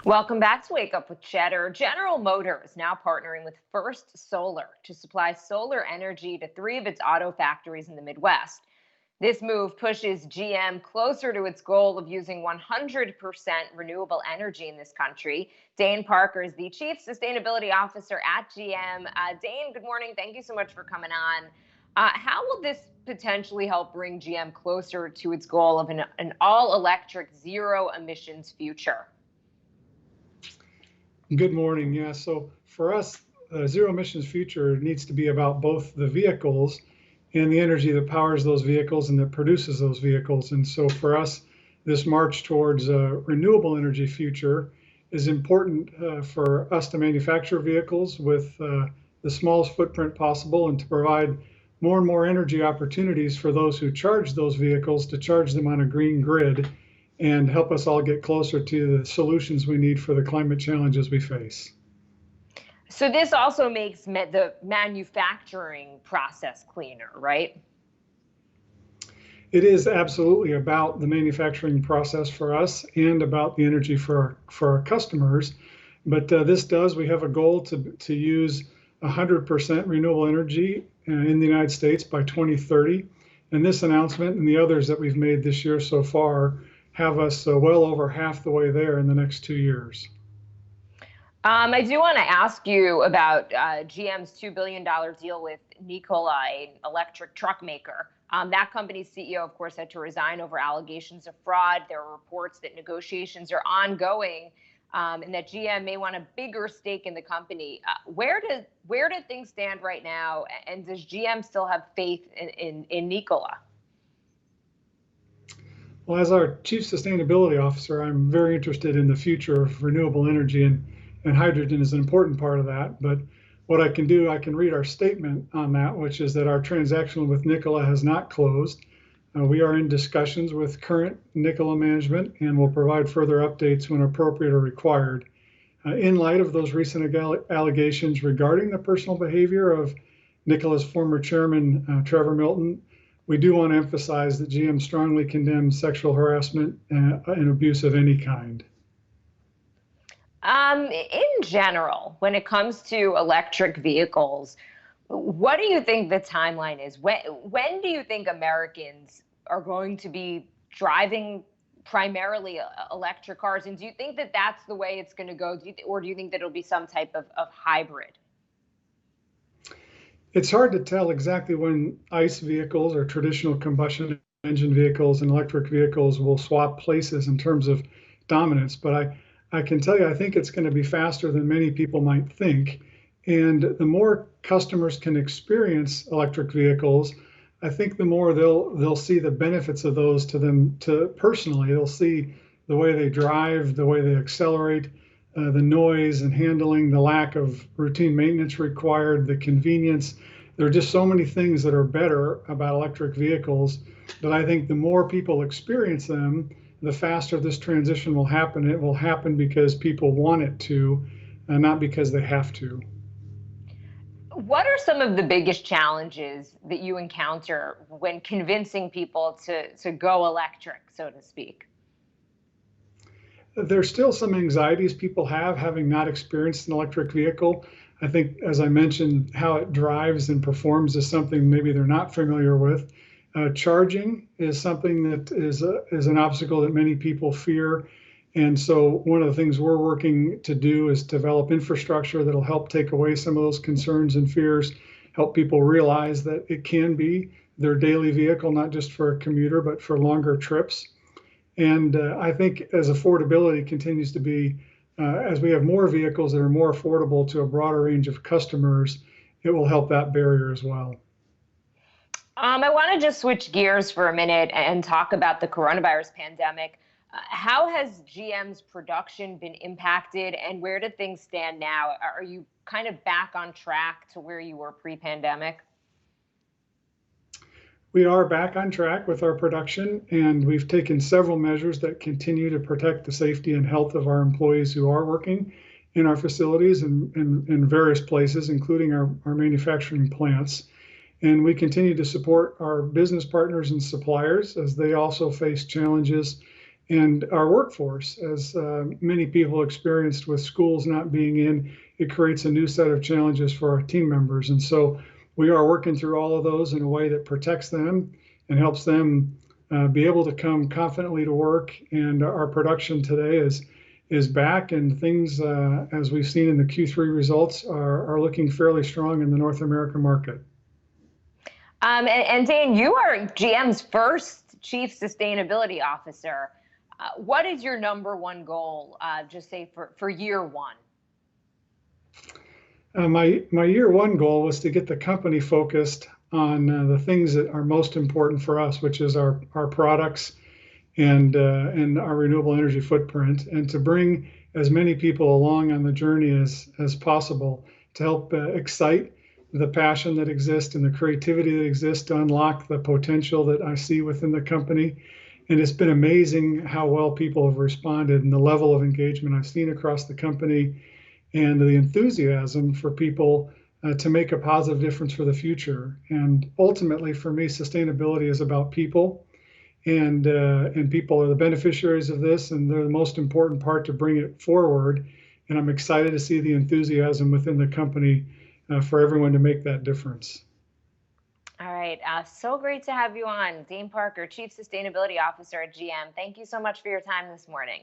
Welcome back to Wake Up with Cheddar. General Motors now partnering with First Solar to supply solar energy to three of its auto factories in the Midwest. This move pushes GM closer to its goal of using 100% renewable energy in this country. Dane Parker is the Chief Sustainability Officer at GM. Dane, good morning. Thank you so much for coming on. How will this potentially help bring GM closer to its goal of an all-electric, zero-emissions future? Good morning. Yeah, so for us, zero emissions future needs to be about both the vehicles and the energy that powers those vehicles and that produces those vehicles. And so for us, this march towards a renewable energy future is important for us to manufacture vehicles with the smallest footprint possible and to provide more and more energy opportunities for those who charge those vehicles to charge them on a green grid and help us all get closer to the solutions we need for the climate challenges we face. So this also makes the manufacturing process cleaner, right? It is absolutely about the manufacturing process for us and about the energy for our customers. But we have a goal to use 100% renewable energy in the United States by 2030. And this announcement and the others that we've made this year so far have us well over half the way there in the next 2 years. I do want to ask you about GM's $2 billion deal with Nikola, an electric truck maker. That company's CEO, of course, had to resign over allegations of fraud. There are reports that negotiations are ongoing and that GM may want a bigger stake in the company. Where do things stand right now? And does GM still have faith in Nikola? Well, as our Chief Sustainability Officer, I'm very interested in the future of renewable energy, and hydrogen is an important part of that. But what I can do, I can read our statement on that, which is that our transaction with Nikola has not closed. We are in discussions with current Nikola management and will provide further updates when appropriate or required. In light of those recent allegations regarding the personal behavior of Nikola's former chairman, Trevor Milton, we do want to emphasize that GM strongly condemns sexual harassment and abuse of any kind. In general, when it comes to electric vehicles, what do you think the timeline is? When do you think Americans are going to be driving primarily electric cars? And do you think that that's the way it's going to go? Or do you think that it'll be some type of hybrid? It's hard to tell exactly when ICE vehicles or traditional combustion engine vehicles and electric vehicles will swap places in terms of dominance, but I can tell you, I think it's going to be faster than many people might think. And the more customers can experience electric vehicles, I think the more they'll see the benefits of those to personally. They'll see the way they drive, the way they accelerate, the noise and handling, the lack of routine maintenance required, the convenience. There are just so many things that are better about electric vehicles that I think the more people experience them, the faster this transition will happen. It will happen because people want it to, and not because they have to. What are some of the biggest challenges that you encounter when convincing people to go electric, so to speak? There's still some anxieties people have having not experienced an electric vehicle. I think, as I mentioned, how it drives and performs is something maybe they're not familiar with. Charging is something that is an obstacle that many people fear. And so one of the things we're working to do is develop infrastructure that'll help take away some of those concerns and fears, help people realize that it can be their daily vehicle, not just for a commuter, but for longer trips. And I think as affordability continues to be, as we have more vehicles that are more affordable to a broader range of customers, it will help that barrier as well. I want to just switch gears for a minute and talk about the coronavirus pandemic. How has GM's production been impacted, and where do things stand now? Are you kind of back on track to where you were pre-pandemic? We are back on track with our production, and we've taken several measures that continue to protect the safety and health of our employees who are working in our facilities and in various places, including our manufacturing plants. And we continue to support our business partners and suppliers as they also face challenges and our workforce. As many people experienced with schools not being in, it creates a new set of challenges for our team members. And so we are working through all of those in a way that protects them and helps them be able to come confidently to work. And our production today is back, and things, as we've seen in the Q3 results, are looking fairly strong in the North American market. And Dane, you are GM's first chief sustainability officer. What is your number one goal, just say for year one? My year one goal was to get the company focused on the things that are most important for us, which is our products and our renewable energy footprint, and to bring as many people along on the journey as possible to help excite the passion that exists and the creativity that exists to unlock the potential that I see within the company. And it's been amazing how well people have responded and the level of engagement I've seen across the company and the enthusiasm for people to make a positive difference for the future. And ultimately, for me, sustainability is about people, and people are the beneficiaries of this, and they're the most important part to bring it forward. And I'm excited to see the enthusiasm within the company for everyone to make that difference. All right. So great to have you on. Dane Parker, Chief Sustainability Officer at GM. Thank you so much for your time this morning.